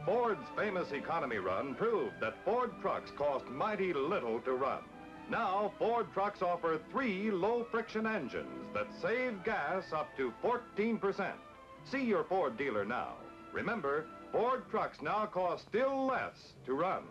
Ford's famous economy run proved that Ford trucks cost mighty little to run. Now, Ford trucks offer 3 low-friction engines that save gas up to 14%. See your Ford dealer now. Remember, Ford trucks now cost still less to run.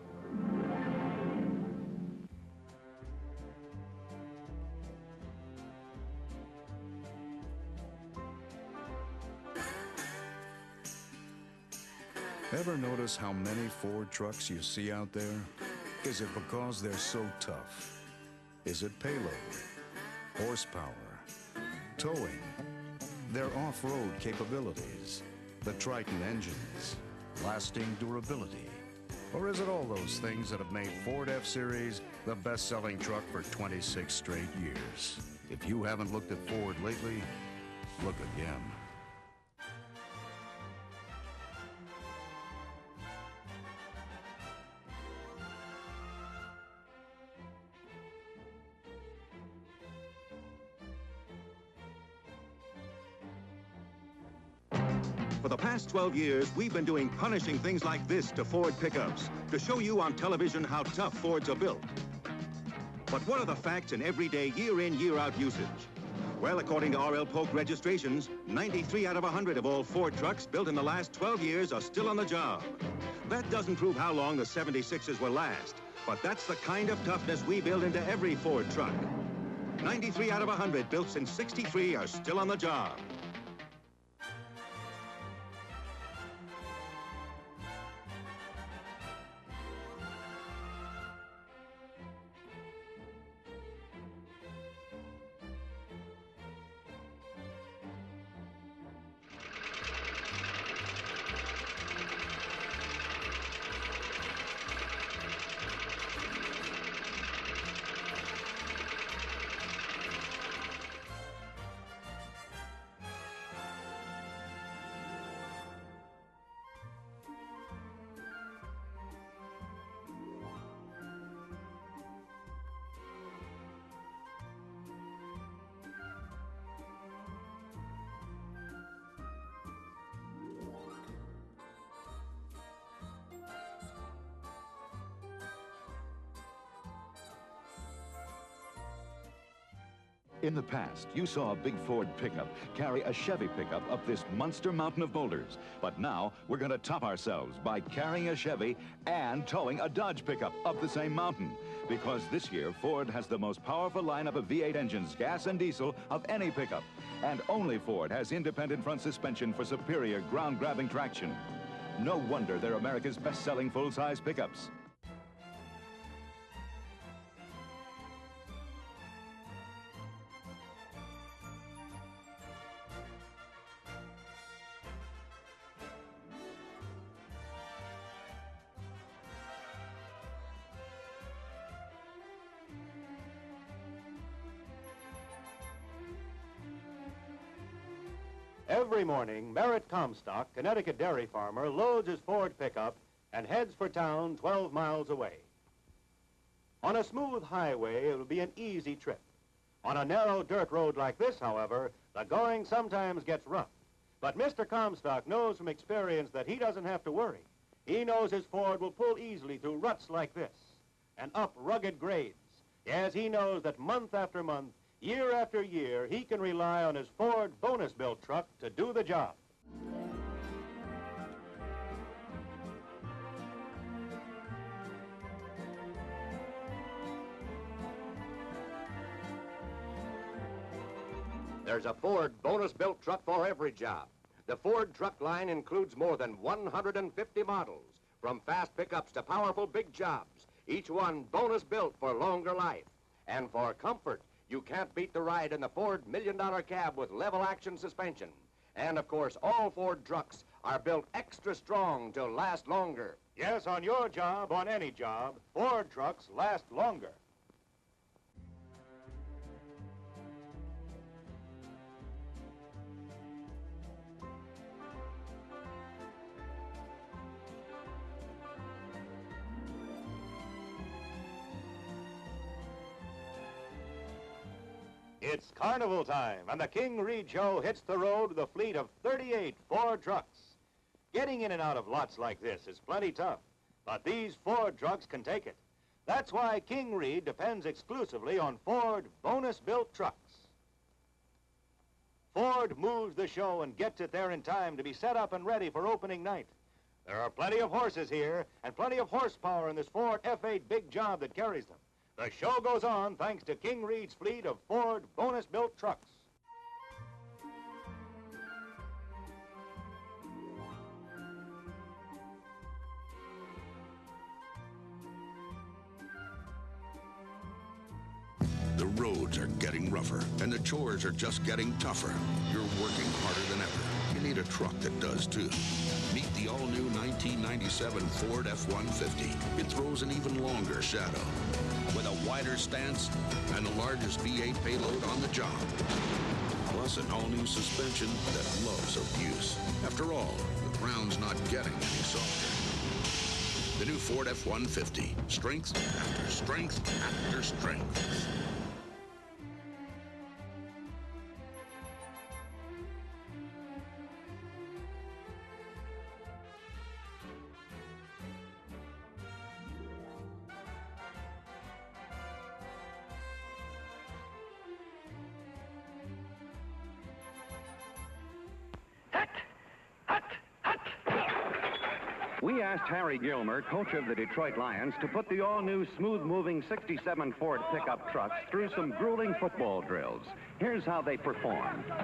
Ever notice how many Ford trucks you see out there? Is it because they're so tough? Is it payload, horsepower, towing, their off-road capabilities, the Triton engines, lasting durability? Or is it all those things that have made Ford F-Series the best-selling truck for 26 straight years? If you haven't looked at Ford lately, look again. For the past 12 years, we've been doing punishing things like this to Ford pickups to show you on television how tough Fords are built. But what are the facts in everyday year-in, year-out usage? Well, according to R.L. Polk registrations, 93 out of 100 of all Ford trucks built in the last 12 years are still on the job. That doesn't prove how long the 76s will last, but that's the kind of toughness we build into every Ford truck. 93 out of 100 built since '63 are still on the job. In the past, you saw a big Ford pickup carry a Chevy pickup up this monster mountain of boulders. But now, we're going to top ourselves by carrying a Chevy and towing a Dodge pickup up the same mountain. Because this year, Ford has the most powerful lineup of V8 engines, gas and diesel, of any pickup. And only Ford has independent front suspension for superior ground-grabbing traction. No wonder they're America's best-selling full-size pickups. Every morning, Merritt Comstock, Connecticut dairy farmer, loads his Ford pickup and heads for town 12 miles away. On a smooth highway, it'll be an easy trip. On a narrow dirt road like this, however, the going sometimes gets rough. But Mr. Comstock knows from experience that he doesn't have to worry. He knows his Ford will pull easily through ruts like this and up rugged grades. Yes, he knows that month after month, year after year, he can rely on his Ford bonus-built truck to do the job. There's a Ford bonus-built truck for every job. The Ford truck line includes more than 150 models, from fast pickups to powerful big jobs, each one bonus-built for longer life. And for comfort, you can't beat the ride in the Ford $1 million cab with level-action suspension. And, of course, all Ford trucks are built extra strong to last longer. Yes, on your job, on any job, Ford trucks last longer. It's carnival time, and the King Reed Show hits the road with a fleet of 38 Ford trucks. Getting in and out of lots like this is plenty tough, but these Ford trucks can take it. That's why King Reed depends exclusively on Ford bonus-built trucks. Ford moves the show and gets it there in time to be set up and ready for opening night. There are plenty of horses here and plenty of horsepower in this Ford F8 big job that carries them. The show goes on thanks to King Reed's fleet of Ford bonus-built trucks. The roads are getting rougher, and the chores are just getting tougher. You're working harder than ever. You need a truck that does, too. Meet the all-new 1997 Ford F-150. It throws an even longer shadow, with a wider stance and the largest V8 payload on the job. Plus an all-new suspension that loves abuse. After all, the ground's not getting any softer. The new Ford F-150. Strength after strength after strength. We asked Harry Gilmer, coach of the Detroit Lions, to put the all-new smooth-moving 67 Ford pickup trucks through some grueling football drills. Here's how they performed. All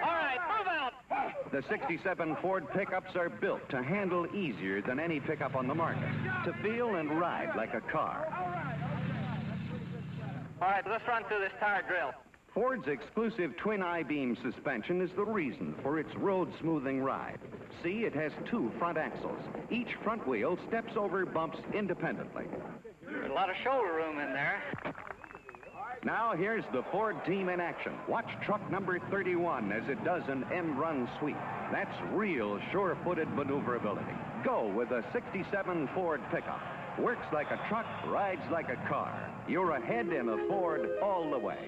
right, move out. The 67 Ford pickups are built to handle easier than any pickup on the market, to feel and ride like a car. All right, let's run through this tire drill. Ford's exclusive twin I-beam suspension is the reason for its road-smoothing ride. See, it has two front axles. Each front wheel steps over bumps independently. There's a lot of shoulder room in there. Now here's the Ford team in action. Watch truck number 31 as it does an end-run sweep. That's real sure-footed maneuverability. Go with a 67 Ford pickup. Works like a truck, rides like a car. You're ahead in a Ford all the way.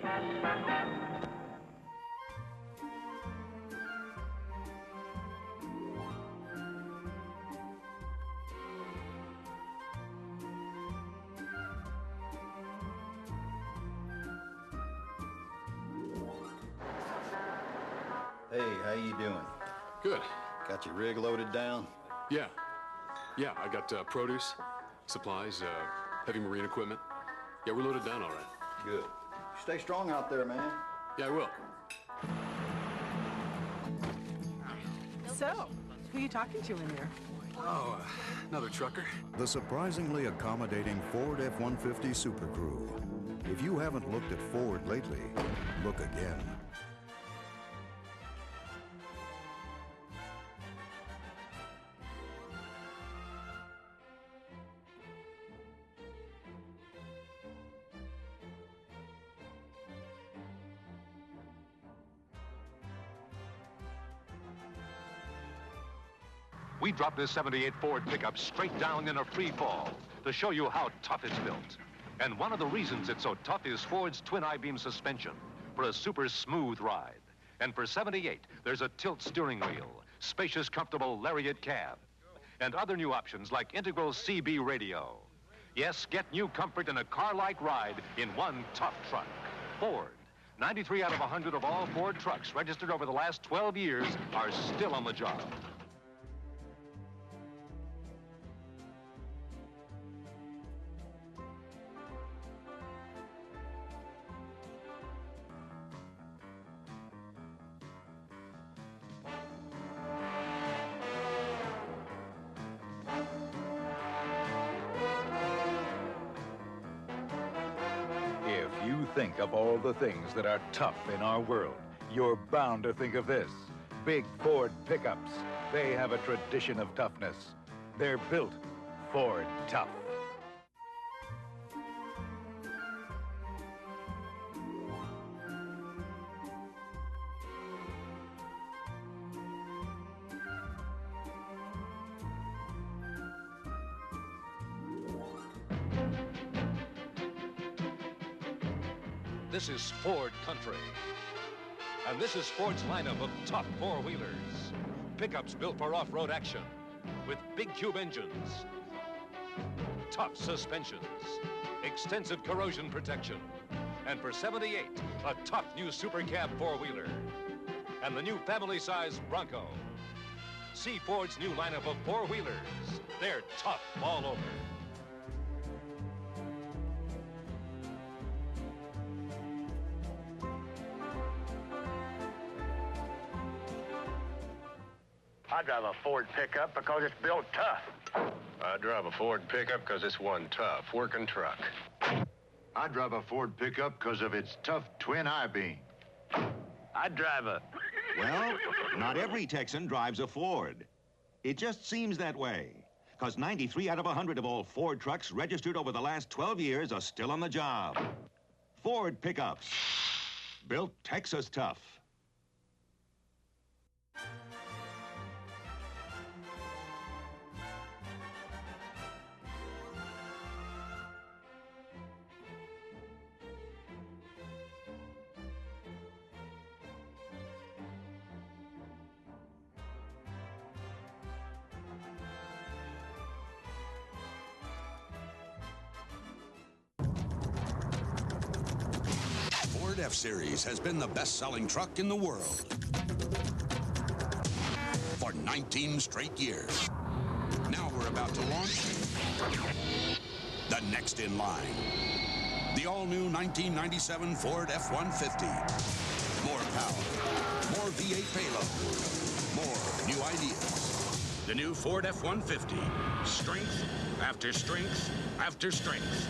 Hey, how you doing? Good. Got your rig loaded down? Yeah, I got produce, supplies, heavy marine equipment. Yeah, we're loaded down all right. Good. Stay strong out there, man. Yeah, I will. So, who are you talking to in there? Oh, another trucker. The surprisingly accommodating Ford F-150 Super Crew. If you haven't looked at Ford lately, look again. We dropped this 78 Ford pickup straight down in a free fall to show you how tough it's built. And one of the reasons it's so tough is Ford's twin I-beam suspension for a super smooth ride. And for 78, there's a tilt steering wheel, spacious, comfortable lariat cab, and other new options like integral CB radio. Yes, get new comfort in a car-like ride in one tough truck. Ford. 93 out of 100 of all Ford trucks registered over the last 12 years are still on the job. If you think of all the things that are tough in our world, you're bound to think of this. Big Ford pickups. They have a tradition of toughness. They're built Ford tough. This is Ford country. And this is Ford's lineup of top four-wheelers. pickups built for off-road action with big cube engines, tough suspensions, extensive corrosion protection, and for $78, a tough new super cab four-wheeler, and the new family-size Bronco. See Ford's new lineup of four-wheelers. They're tough all over. I drive a Ford pickup because it's built tough. I drive a Ford pickup because it's one tough working truck. I drive a Ford pickup because of its tough twin I-beam. I drive a... Well, not every Texan drives a Ford. It just seems that way, because 93 out of 100 of all Ford trucks registered over the last 12 years are still on the job. Ford pickups, built Texas tough. Ford F-Series has been the best-selling truck in the world for 19 straight years. Now we're about to launch the next in line. The all-new 1997 Ford F-150. More power, more V8 payload, more new ideas. The new Ford F-150. Strength after strength after strength.